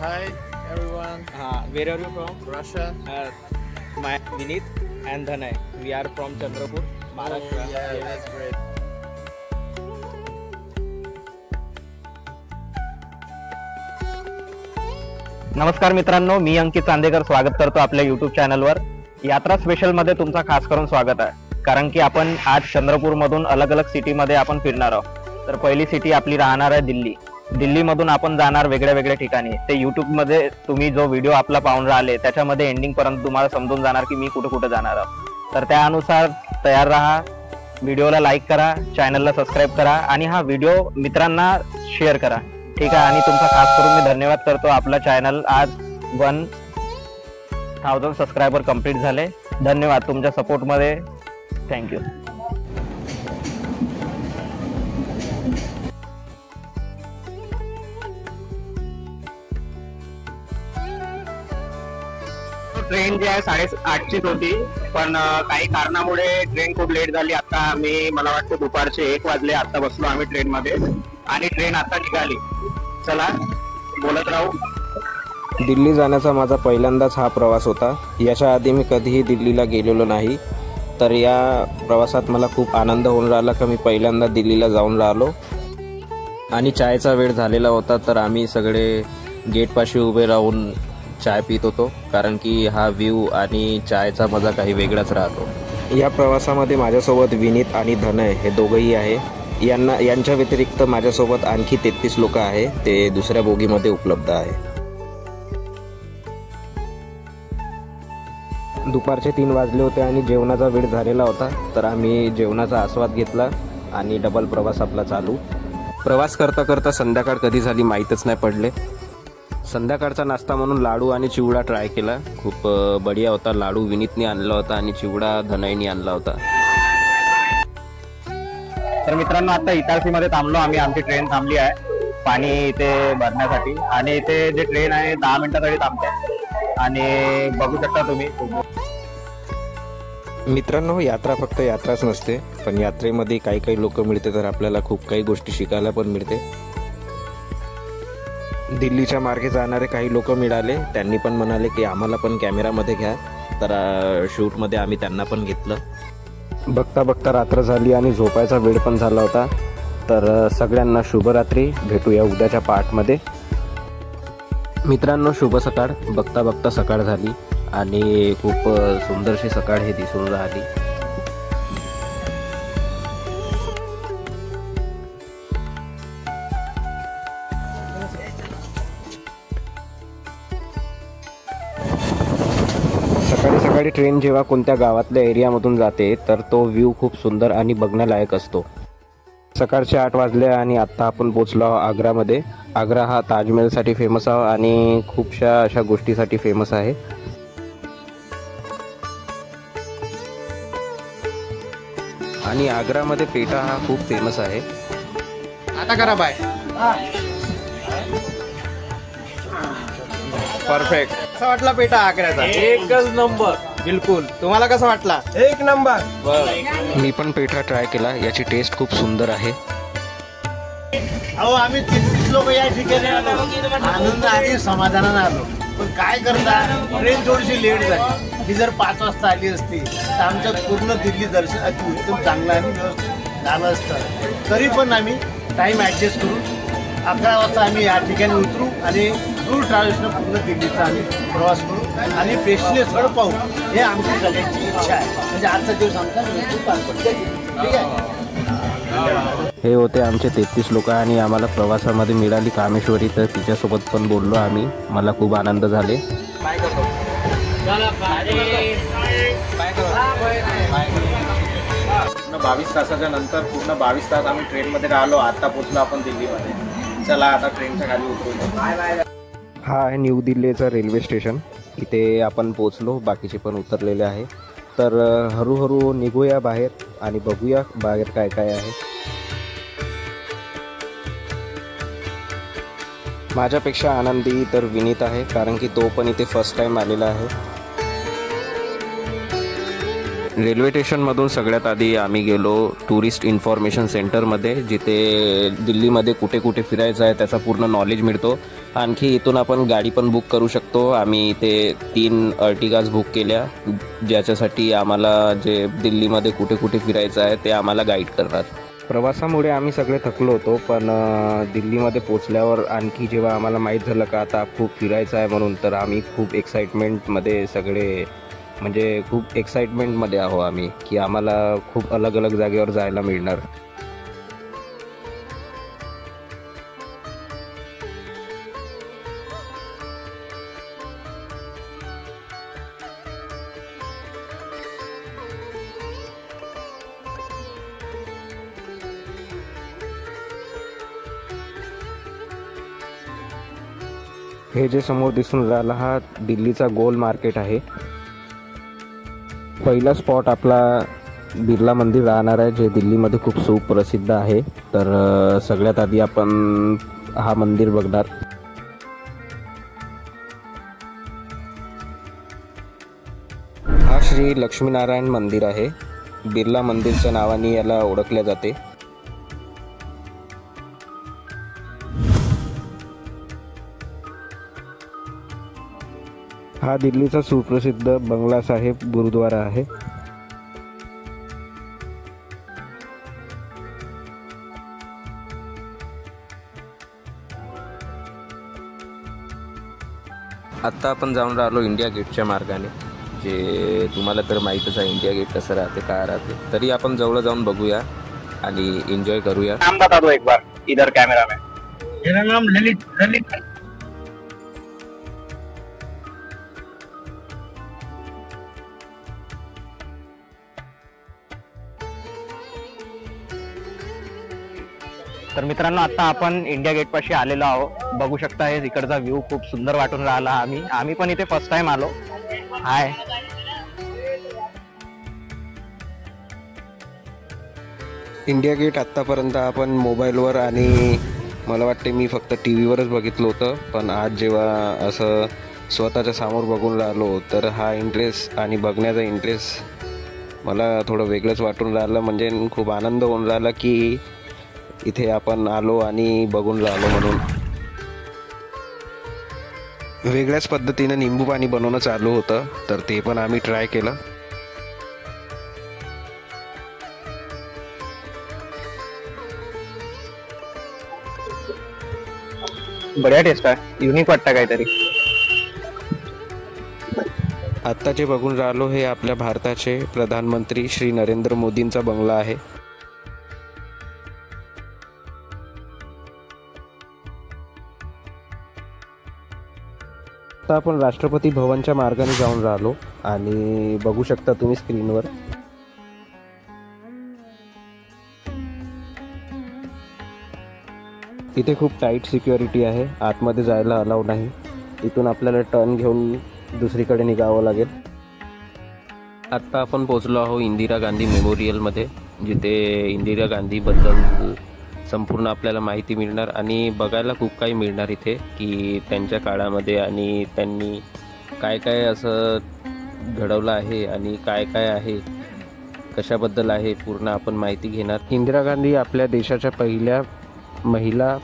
Hi everyone. Where are you from? Russia. My Vinit and Dhanay. We are from Chandrapur, Maharashtra. Oh, yeah, that's great. नमस्कार मित्रांनो, मी अंकित चांदेकर स्वागत करतो आपल्या YouTube चॅनलवर. यात्रा स्पेशल मध्ये तुमचा खास करून स्वागत आहे, कारण की आपण आज चंद्रपूर मधून अलग अलग सिटी मध्ये आपण फिरणार आहोत. तर पहिली सिटी आपली राहणार आहे दिल्ली. दिल्ली मधून आपण जाणार वेगळ्या वेगळ्या ठिकाणी. ते YouTube मध्ये तुम्ही जो व्हिडिओ आपला पाहून राहिले त्याच्यामध्ये एंडिंग पर्यंत तुम्हाला समजून जाणार की मी कुठे कुठे जाणार आहे. तर त्यानुसार तयार राहा. व्हिडिओला लाईक करा, चॅनलला सबस्क्राईब करा आणि हा व्हिडिओ मित्रांना शेअर करा. ठीक आहे. आणि तुमचा खास करून मी धन्यवाद करतो. आपला चॅनल आज 1000 सबस्क्रायबर कंप्लीट झाले. धन्यवाद तुमच्या सपोर्टमध्ये. थँक्यू. ट्रेन जी आहे 8:30ची होती, पण काही कारणामुळे ट्रेन खूप लेट झाली. आता मला वाटतं दुपारचे 1 वाजले. आता बसलो आम्ही ट्रेन मध्ये आणि ट्रेन आता निघाली. चला बोलत राहू. दिल्ली जाण्याचा माझा पहिल्यांदाच हा प्रवास होता. याच्या आधी मी कधीही दिल्लीला गेलेलो नाही. तर या प्रवासात मला खूप आनंद होऊन राहिला की मी पहिल्यांदा दिल्लीला जाऊन राहिलो. आणि चायचा वेळ झालेला होता, तर आम्ही सगळे गेटपाशी उभे राहून चाय पित होतो, कारण की हा व्ह्यू आणि चायचा मजा काही वेगळाच राहतो. या प्रवासामध्ये माझ्यासोबत विनीत आणि धनय हे दोघंही आहे. यांच्या व्यतिरिक्त माझ्यासोबत आणखी 33 लोक आहे. ते दुसऱ्या बोगीमध्ये उपलब्ध आहे. दुपारचे 3 वाजले होते आणि जेवणाचा वेळ झालेला होता. तर आम्ही जेवणाचा आस्वाद घेतला आणि डबल प्रवास आपला चालू. प्रवास करता करता संध्याकाळ कधी झाली माहीतच नाही पडले. संध्याकाळचा नाश्ता म्हणून लाडू आणि चिवडा ट्राय केला. खूप बढिया होता. लाडू विनीतने आणला होता आणि चिवडा धनयने आणला होता. तर मित्रांनो, आता इटारसी मध्ये थांबलो आम्ही. आमची ट्रेन थांबली आहे पाणी इथे भरण्यासाठी. आणि इथे जे ट्रेन आहे 10 मिनिटासाठी थांबते. आणि बघू शकता तुम्ही. मित्रांनो, यात्रा फक्त यात्राच नसते, पण यात्रेमध्ये काही काही लोक मिळते तर आपल्याला खूप काही गोष्टी शिकायला पण मिळते. दिल्लीच्या मार्गे जाणारे काही लोक मिळाले. त्यांनी पण म्हणाले की आम्हाला पण कॅमेरामध्ये घ्या. तर शूटमध्ये आम्ही त्यांना पण घेतलं. बघता बघता रात्र झाली आणि झोपायचा वेळ पण झाला होता. तर सगळ्यांना शुभरात्री. भेटूया उद्याच्या पार्टमध्ये. मित्रांनो, शुभ सकाळ. बघता बघता सकाळ झाली आणि खूप सुंदरशी सकाळ हे दिसून राहिली. सकाळी सकाळी ट्रेन जेव्हा कोणत्या गावातल्या एरियामधून जाते तर तो व्ह्यू खूप सुंदर आणि बघण्यालायक असतो. सकाळचे 8 वाजले आणि आत्ता आपण पोचलो आहोत आग्रामध्ये. आग्रा हा ताजमहलसाठी फेमस आहे आणि खूपशा अशा गोष्टीसाठी फेमस आहे. आणि आग्रामध्ये पेठा हा खूप फेमस आहे. आता करा बाय. परफेक्ट. कसा वाटला पेठा आग्र्याचा? एकच नंबर. बिलकुल. तुम्हाला कसा वाटला? एक नंबर. मी पण पेठा ट्राय केला. याची टेस्ट खूप सुंदर आहे. अहो, आम्ही 33 लोक या ठिकाणी आलो. आनंद आणि समाधानानं आलो. पण काय करता, ट्रेन थोडीशी लेट झाली. ही जर 5 वाजता आली असती तर आमचं पूर्ण दिल्ली दर्शन एकदम चांगलं आणि व्यवस्थित झालं असतं. तरी पण आम्ही टाईम ॲडजस्ट करून 11 वाजता आम्ही या ठिकाणी उतरू आणि टूर ट्रॅव्हल्सनं पूर्ण दिल्लीचा आम्ही प्रवास करू आणि प्रेक्षणीय स्थळ पाहू. हे आमची सगळ्यांची इच्छा आहे. म्हणजे आजचा दिवस आमचा व्यवस्थित पार पडतो. ठीक आहे. हे होते आमचे 33 लोक आणि आम्हाला प्रवासामध्ये मिळाली कामेश्वरी. तर तिच्यासोबत पण बोललो आम्ही. मला खूप आनंद झाले. पूर्ण 22 तासाच्या नंतर पूर्ण 22 तास आम्ही ट्रेनमध्ये राहिलो. आता पोचलो आपण दिल्लीमध्ये. चला आता ट्रेनच्या खाली उतरू. हा आहे न्यू दिल्लीचा रेल्वे स्टेशन. इथे आपण पोचलो. बाकीचे पण उतरलेले आहे. तर हळूहळू निघूया बाहेर आणि बघूया बाहेर काय काय आहे. माझ्यापेक्षा आनंदी तर विनीत आहे, कारण की तो पण इथे फर्स्ट टाइम आलेला आहे. रेल्वे स्टेशनमधून सगळ्यात आधी आम्ही गेलो टुरिस्ट इन्फॉर्मेशन सेंटरमध्ये, जिथे दिल्लीमध्ये कुठे कुठे फिरायचं आहे त्याचा पूर्ण नॉलेज मिळतो. आणखी इथून आपण गाडी पण बुक करू शकतो. आम्ही इथे 3 अर्टिगाज बुक केल्या, ज्याच्यासाठी आम्हाला जे दिल्लीमध्ये कुठे कुठे फिरायचं आहे ते आम्हाला गाईड करणार. प्रवासामुळे आम्ही सगळे थकलो होतो, पण दिल्लीमध्ये पोचल्यावर आणखी जेव्हा आम्हाला माहीत झालं का आता खूप फिरायचं आहे म्हणून, तर आम्ही खूप एक्साइटमेंटमध्ये सगळे म्हणजे खूप एक्साइटमेंटमध्ये आहो आम्ही, की आम्हाला खूप अलग अलग जागेवर जायला मिळणार. हे जे समोर दिसून राहिला हा दिल्लीचा गोल मार्केट आहे. पहिला स्पॉट आपला बिर्ला मंदिर राहणार आहे, जे दिल्लीमध्ये खूप सुप्रसिद्ध आहे. तर सगळ्यात आधी आपण हा मंदिर बघणार. हा श्री लक्ष्मीनारायण मंदिर आहे. बिर्ला मंदिरच्या नावाने याला ओळखले जाते. हा दिल्लीचा सुप्रसिद्ध बंगला साहेब गुरुद्वारा आहे. आत्ता आपण जाऊन राहिलो इंडिया गेटच्या मार्गाने, जे तुम्हाला तर माहीतच आहे इंडिया गेट कसं राहते काय राहते. तरी आपण जवळ जाऊन बघूया आणि एन्जॉय करूया. नाम बता दो एक बार इधर कैमरा में. मेरा नाम ललित. तर मित्रांनो, आता आपण इंडिया गेट पाशी आलेलो आहोत. बघू शकता हे इकडचा व्ह्यू खूप सुंदर वाटून राहिला. आम्ही पण इथे फर्स्ट टाइम आलो. हाय. इंडिया गेट आत्तापर्यंत आपण मोबाईलवर आणि मला वाटते मी फक्त टी व्हीवरच बघितलं होतं, पण आज जेव्हा असं स्वतःच्या समोर बघून राहिलो तर हा इंटरेस्ट आणि बघण्याचा इंटरेस्ट मला थोडं वेगळंच वाटून राहिलं. म्हणजे खूप आनंद होऊन राहिला की इथे आपण आलो आणि बघून राहिलो म्हणून. वेगळ्याच पद्धतीने निंबू पाणी बनवणं चालू होतं, तर ते पण आम्ही ट्राय केलं. बढिया टेस्ट आहे, युनिक वाटतं काहीतरी. आत्ता जे बघून राहिलो हे आपल्या भारताचे प्रधानमंत्री श्री नरेंद्र मोदींचा बंगला आहे. आता आपण राष्ट्रपती भवनच्या मार्गाने जाऊन राहिलो आणि बघू शकता तुम्ही स्क्रीनवर. इथे खूप टाईट सिक्युरिटी आहे, आतमध्ये जायला अलाव नाही. इथून आपल्याला टर्न घेऊन दुसरीकडे निघावं लागेल. आत्ता आपण पोचलो आहोत इंदिरा गांधी मेमोरियलमध्ये, जिथे इंदिरा गांधीबद्दल संपूर्ण आपल्याला माहिती मिळणार आणि बघायला खूप काही मिळणार इथे, की त्यांच्या काळामध्ये आणि त्यांनी काय काय असं घडवलं आहे आणि काय काय आहे, कशाबद्दल आहे, पूर्ण आपण माहिती घेणार. इंदिरा गांधी आपल्या देशाच्या पहिल्या महिला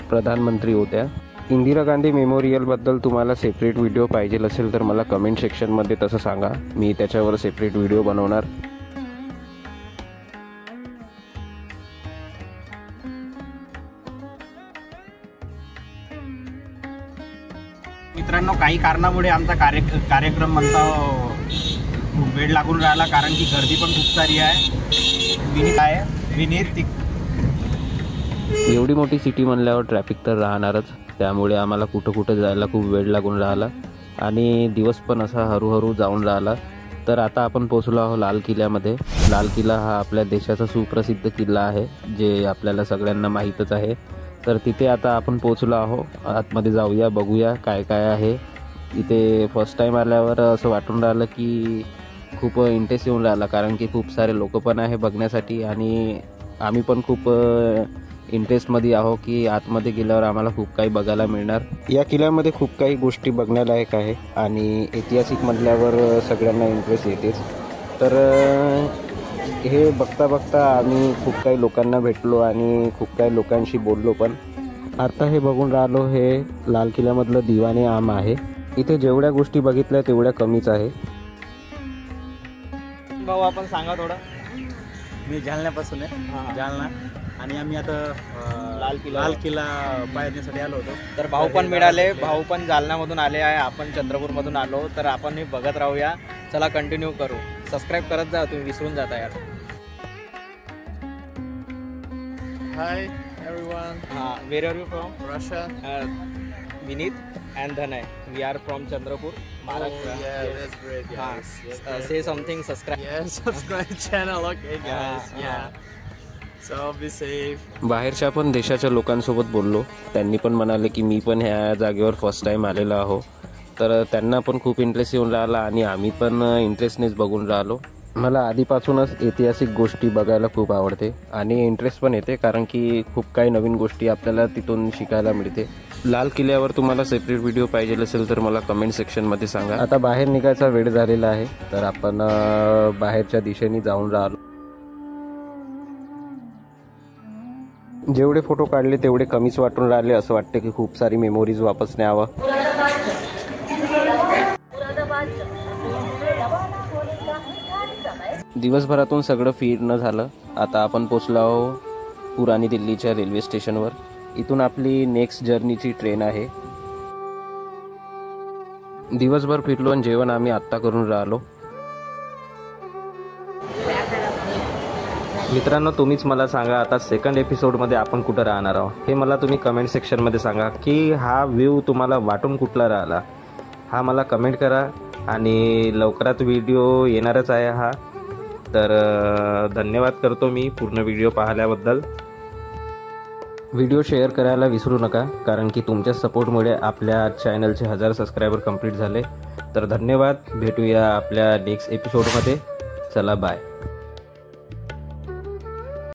प्रधानमंत्री होत्या. इंदिरा गांधी मेमोरियलबद्दल तुम्हाला सेपरेट व्हिडिओ पाहिजे असेल तर मला कमेंट सेक्शनमध्ये तसं सांगा, मी त्याच्यावर सेपरेट व्हिडिओ बनवणार. मित्रांनो, काही कारणामुळे आमचा कार्यक्रम म्हणता वेळ लागून राहिला, कारण की गर्दी पण खूप सारी आहे. विनीत एवढी मोठी सिटी म्हणल्यावर ट्रॅफिक तर राहणारच, त्यामुळे आम्हाला कुठं जायला खूप वेळ लागून राहिला आणि दिवस पण असा हळूहळू जाऊन राहिला. तर आता आपण पोचलो आहोत लाल किल्ल्यामध्ये. लाल किल्ला हा आपल्या देशाचा सुप्रसिद्ध किल्ला आहे, जे आपल्याला सगळ्यांना माहीतच आहे. तर तिथे आता आपण पोचलो आहोत. आतमध्ये जाऊया, बघूया काय काय आहे. इथे फर्स्ट टाईम आल्यावर असं वाटून राहिलं की खूप इंटरेस्ट येऊन राहिला, कारण की खूप सारे लोक पण आहे बघण्यासाठी आणि आम्ही पण खूप इंटरेस्टमध्ये आहो की आतमध्ये गेल्यावर आम्हाला खूप काही बघायला मिळणार. या किल्ल्यामध्ये खूप काही गोष्टी बघण्यालायक आहे आणि ऐतिहासिक म्हटल्यावर सगळ्यांना इंटरेस्ट येतेच. तर हे बघता बघता आम्ही खूप काही लोकांना भेटलो आणि खूप काही लोकांशी बोललो. पण आता हे बघून राहिलो, हे लाल किल्ल्यामधलं दिवाने आम आहे. इथे जेवढ्या गोष्टी बघितल्या तेवढ्या कमीच आहे. भाऊ आपण सांगा थोडं. मी जालन्यापासून आहे, जालना. आणि आम्ही आता लाल किल्ला पाहण्यासाठी आलो होतो. तर भाऊ पण मिळाले, भाऊ पण जालन्यामधून आले आहे, आपण चंद्रपूरमधून आलो. तर आपण हे बघत राहूया. चला कंटिन्यू करू. सबस्क्राईब करत जा, तुम्ही विसरून जाता यार. Hi everyone. Where are you from? Russia. Vineet and Dhanay. We are from Chandrapur, Maharashtra. That's great, guys. Say something, subscribe. Yeah, subscribe channel. Okay, guys. So be safe. बाहेरच्या पण देशाच्या लोकांसोबत बोललो. त्यांनी पण म्हणाले की मी पण ह्या जागेवर फर्स्ट टाईम आलेलो आहो. तर त्यांना पण खूप इंटरेस्ट येऊन राहिला आणि आम्ही पण इंटरेस्टनेच बघून राहिलो. मला आधीपासूनच ऐतिहासिक गोष्टी बघायला खूप आवडते आणि इंटरेस्ट पण येते, कारण की खूप काही नवीन गोष्टी आपल्याला तिथून शिकायला मिळते. लाल किल्ल्यावर तुम्हाला सेपरेट व्हिडिओ पाहिजे असेल तर मला कमेंट सेक्शनमध्ये सांगा. आता बाहेर निघायचा वेळ झालेला आहे, तर आपण बाहेरच्या दिशेने जाऊन राहिलो. जेवढे फोटो काढले तेवढे कमीच वाटून राहिले. असं वाटतं की खूप सारी मेमोरीज वापस न्यावं. दिवसभरातून सगळं फिरणं झालं. आता आपण पोचलो आहो पुराणी दिल्लीच्या रेल्वे स्टेशनवर. इथून आपली नेक्स्ट जर्नीची ट्रेन आहे. दिवसभर फिरलो आणि जेवण आम्ही आत्ता करून राहिलो. मित्रांनो, तुम्हीच मला सांगा आता सेकंड एपिसोडमध्ये आपण कुठं राहणार आहोत हे मला तुम्ही कमेंट सेक्शनमध्ये सांगा. की हा व्ह्यू तुम्हाला वाटून कुठला राहिला हा मला कमेंट करा. आणि लवकरात व्हिडिओ येणारच आहे हा. तर धन्यवाद करतो मी पूर्ण व्हिडिओ पाहिल्याबद्दल. व्हिडिओ शेअर करायला विसरू नका, कारण की तुमच्या सपोर्टमुळे आपल्या चॅनलचे 1000 सबस्क्रायबर कंप्लीट झाले. तर धन्यवाद. भेटूया आपल्या नेक्स्ट एपिसोडमध्ये. चला बाय.